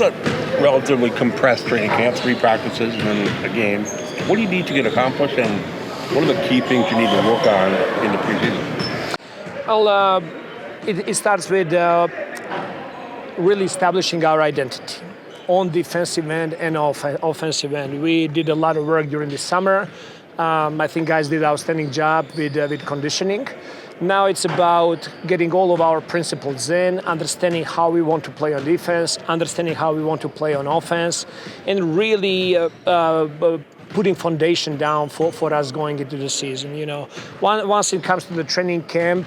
it's a relatively compressed training camp, 3 practices and then a game. What do you need to get accomplished, and what are the key things you need to work on in the preseason? Well, it starts with really establishing our identity on defensive end and offensive end. We did a lot of work during the summer. I think guys did an outstanding job with conditioning. Now it's about getting all of our principles in, understanding how we want to play on defense, understanding how we want to play on offense, and really putting foundation down for us going into the season. Once it comes to the training camp,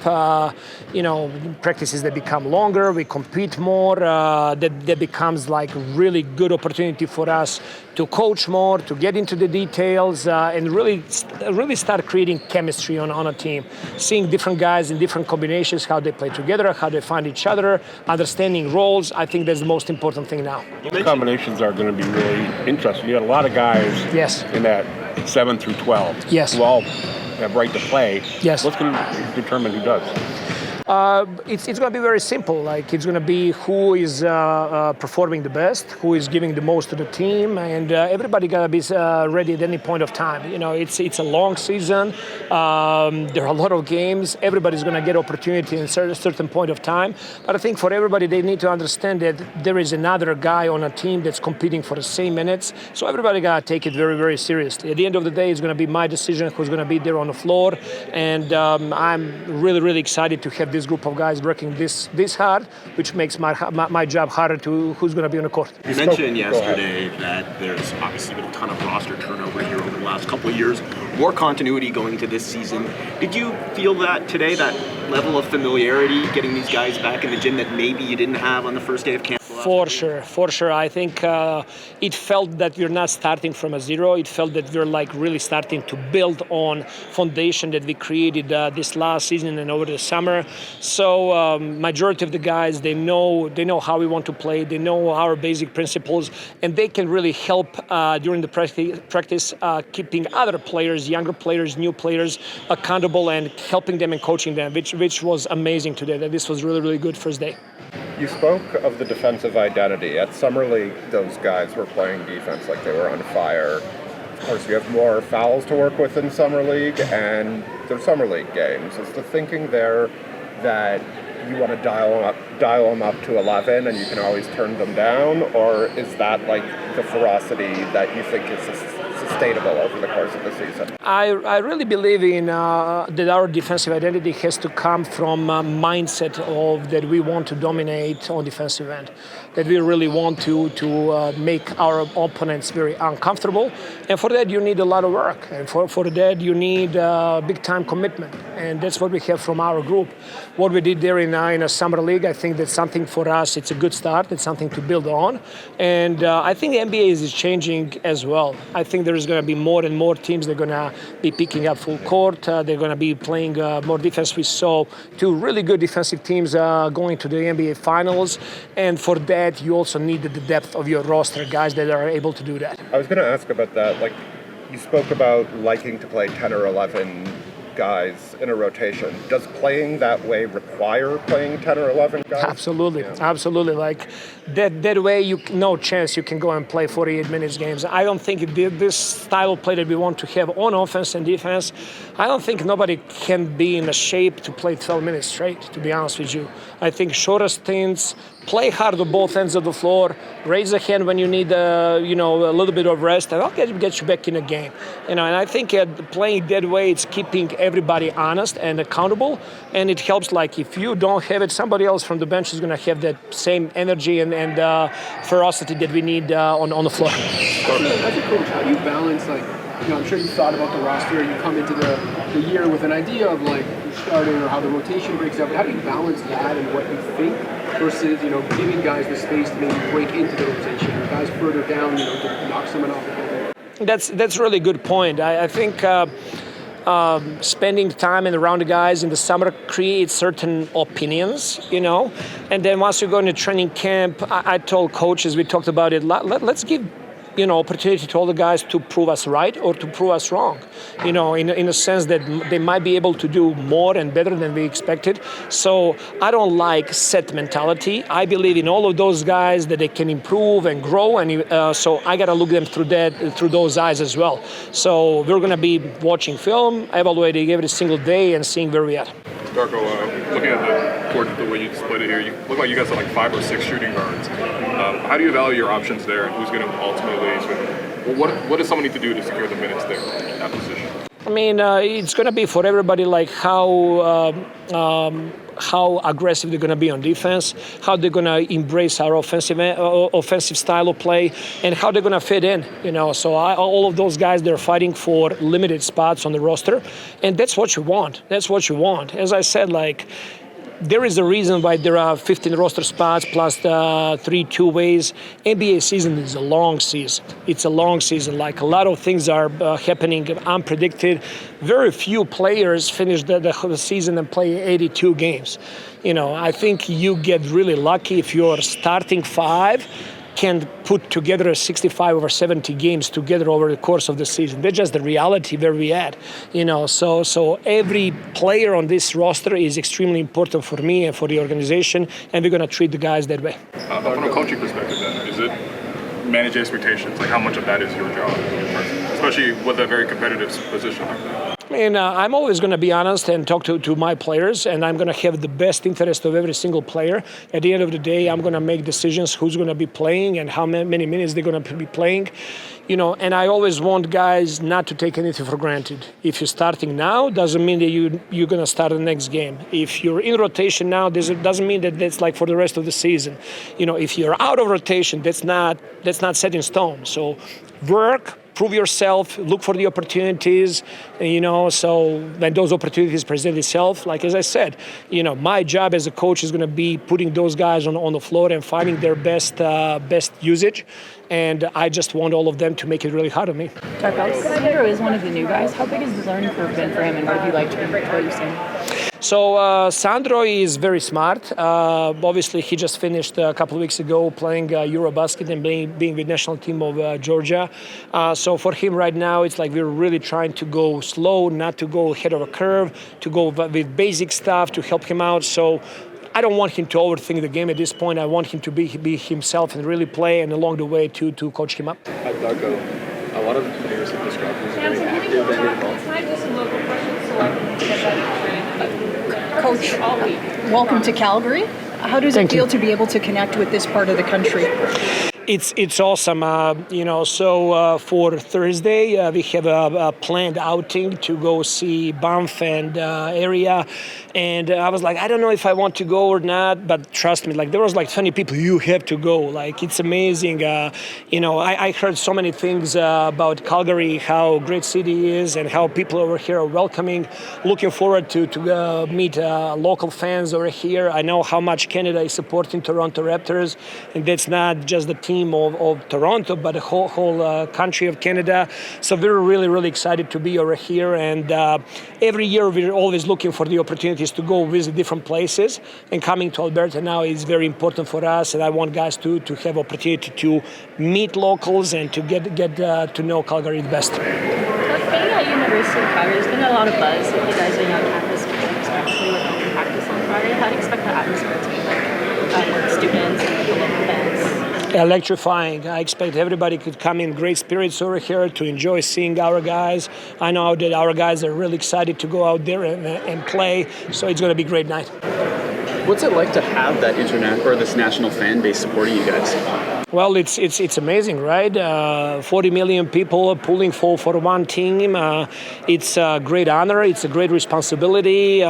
practices that become longer, we compete more. That becomes like really good opportunity for us to coach more, to get into the details, and really start creating chemistry on a team. Seeing different guys in different combinations, how they play together, how they find each other, understanding roles. I think that's the most important thing now. The combinations are going to be really interesting. You got a lot of guys in that 7 through 12 who all have right to play. Yes. What's going to determine who does? It's going to be very simple. Like, it's going to be who is performing the best, who is giving the most to the team, and everybody got to be ready at any point of time. It's a long season. There are a lot of games. Everybody's going to get opportunity in a certain point of time. But I think for everybody, they need to understand that there is another guy on a team that's competing for the same minutes. So everybody got to take it very, very seriously. At the end of the day, it's going to be my decision who's going to be there on the floor, and I'm really, really excited to have this group of guys working this hard, which makes my job harder to who's going to be on the court. You mentioned yesterday that there's obviously been a ton of roster turnover here over the last couple of years, more continuity going into this season. Did you feel that today, that level of familiarity, getting these guys back in the gym that maybe you didn't have on the first day of camp? For sure. I think it felt that we're not starting from a zero. It felt that we're like really starting to build on foundation that we created this last season and over the summer. So majority of the guys, they know how we want to play. They know our basic principles, and they can really help during the practice, keeping other players, younger players, new players accountable and helping them and coaching them, which was amazing today. That this was really, really good first day. You spoke of the defensive identity. At Summer League, those guys were playing defense like they were on fire. Of course, you have more fouls to work with in Summer League, and they're Summer League games. Is the thinking there that you want to dial them up to 11 and you can always turn them down, or is that like the ferocity that you think is sustainable over the course of the season? I really believe in that our defensive identity has to come from a mindset of that we want to dominate on defensive end, that we really want to make our opponents very uncomfortable, and for that you need a lot of work, and for that you need big time commitment, and that's what we have from our group. What we did there in a summer league, I think that's something for us. It's a good start. It's something to build on, and I think the NBA is changing as well. I think there is going to be more and more teams that are going to be picking up full court. They're going to be playing more defense. We saw 2 really good defensive teams going to the NBA Finals, and for that you also need the depth of your roster, guys that are able to do that. I was going to ask about that. Like, you spoke about liking to play 10 or 11 guys in a rotation. Does playing that way require playing 10 or 11 guys? Absolutely. Like that way, no chance you can go and play 48 minutes games. I don't think this style of play that we want to have on offense and defense, I don't think nobody can be in a shape to play 12 minutes straight, to be honest with you. I think shorter stints, play hard on both ends of the floor, raise a hand when you need a little bit of rest, and I'll get you back in the game. And I think playing that way, it's keeping everybody honest and accountable, and it helps. Like, if you don't have it, somebody else from the bench is going to have that same energy and ferocity that we need on the floor. As a coach, how do you balance, I'm sure you thought about the roster, you come into the year with an idea of like starting or how the rotation breaks up, but how do you balance that and what you think versus, giving guys the space to maybe break into the rotation, or guys further down, to knock someone off the ball? That's a really good point. I think spending time around the guys in the summer creates certain opinions, and then once you go into training camp, I told coaches, we talked about it, let's give opportunity to all the guys to prove us right or to prove us wrong. In a sense that they might be able to do more and better than we expected. So I don't like set mentality. I believe in all of those guys that they can improve and grow, and so I got to look them through those eyes as well. So we're going to be watching film, evaluating every single day, and seeing where we are. Darko, looking at the court, the way you split it here, you look like you guys have like 5 or 6 shooting guards. How do you evaluate your options there, and who's going to ultimately what does someone need to do to secure the minutes there in that position? I mean, it's going to be for everybody like how aggressive they're going to be on defense, how they're going to embrace our offensive style of play, and how they're going to fit in. So all of those guys, they're fighting for limited spots on the roster, and that's what you want. That's what you want. As I said, there is a reason why there are 15 roster spots plus 3 two-ways. NBA season is a long season. It's a long season. A lot of things are happening unpredicted. Very few players finish the season and play 82 games. I think you get really lucky if your starting 5 can put together 65 over 70 games together over the course of the season. That's just the reality where we at. So every player on this roster is extremely important for me and for the organization, and we're going to treat the guys that way. From a coaching perspective then, is it manage expectations? How much of that is your job, especially with a very competitive position like that? I'm always going to be honest and talk to my players, and I'm going to have the best interest of every single player. At the end of the day, I'm going to make decisions who's going to be playing and how many minutes they're going to be playing. And I always want guys not to take anything for granted. If you're starting now, doesn't mean that you're going to start the next game. If you're in rotation now, doesn't mean that that's for the rest of the season. If you're out of rotation, that's not set in stone. So work. Prove yourself, look for the opportunities, so when those opportunities present itself, as I said, my job as a coach is going to be putting those guys on the floor and finding their best usage, and I just want all of them to make it really hard on me. Darko, Sandro is one of the new guys. How big has the learning curve been for him, and what have you liked from what you've seen? So Sandro is very smart. Obviously, he just finished a couple of weeks ago playing Eurobasket and being with national team of Georgia. So for him right now, it's we're really trying to go slow, not to go ahead of a curve, to go with basic stuff to help him out. So I don't want him to overthink the game at this point. I want him to be himself and really play, and along the way to coach him up. Darko, a lot of the players have described him as very active and involved. Coach, welcome to Calgary. How does it feel to be able to connect with this part of the country? It's awesome. So for Thursday, we have a planned outing to go see Banff and area. And I was I don't know if I want to go or not, but trust me, there was 20 people, you have to go. It's amazing. I heard so many things about Calgary, how great city is and how people over here are welcoming. Looking forward to meet local fans over here. I know how much Canada is supporting Toronto Raptors, and that's not just the team of Toronto, but the whole country of Canada. So we're really, really excited to be over here. And every year we're always looking for the opportunities to go visit different places. And coming to Alberta now is very important for us. And I want guys to have opportunity to meet locals and to get to know Calgary the best. Being at University of Calgary, there's been a lot of buzz with you guys being on campus, especially with open practice on Friday. How do you expect the atmosphere to be with students and the local fans? Electrifying. I expect everybody could come in great spirits over here to enjoy seeing our guys. I know that our guys are really excited to go out there and play, so it's going to be a great night. What's it like to have that this national fan base supporting you guys? Well, it's amazing, right? 40 million people pulling for one team. It's a great honor. It's a great responsibility.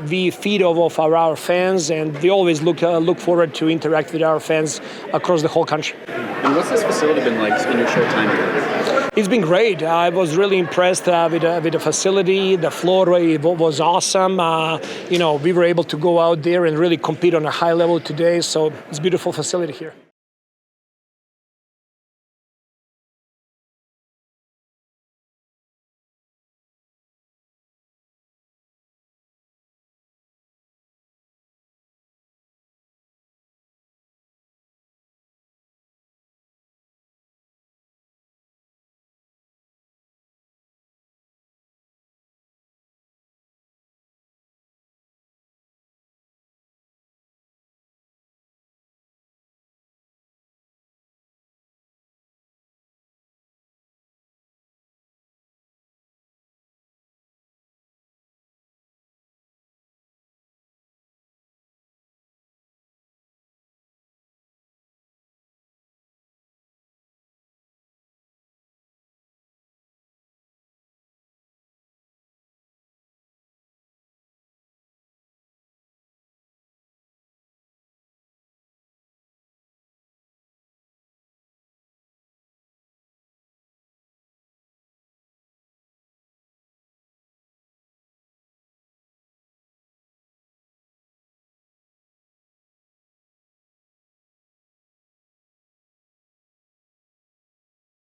We feed off of our fans, and we always look forward to interact with our fans across the whole country. And what's this facility been like in your short time here? It's been great. I was really impressed with the facility. The floor was awesome. We were able to go out there and really compete on a high level today. So it's a beautiful facility here.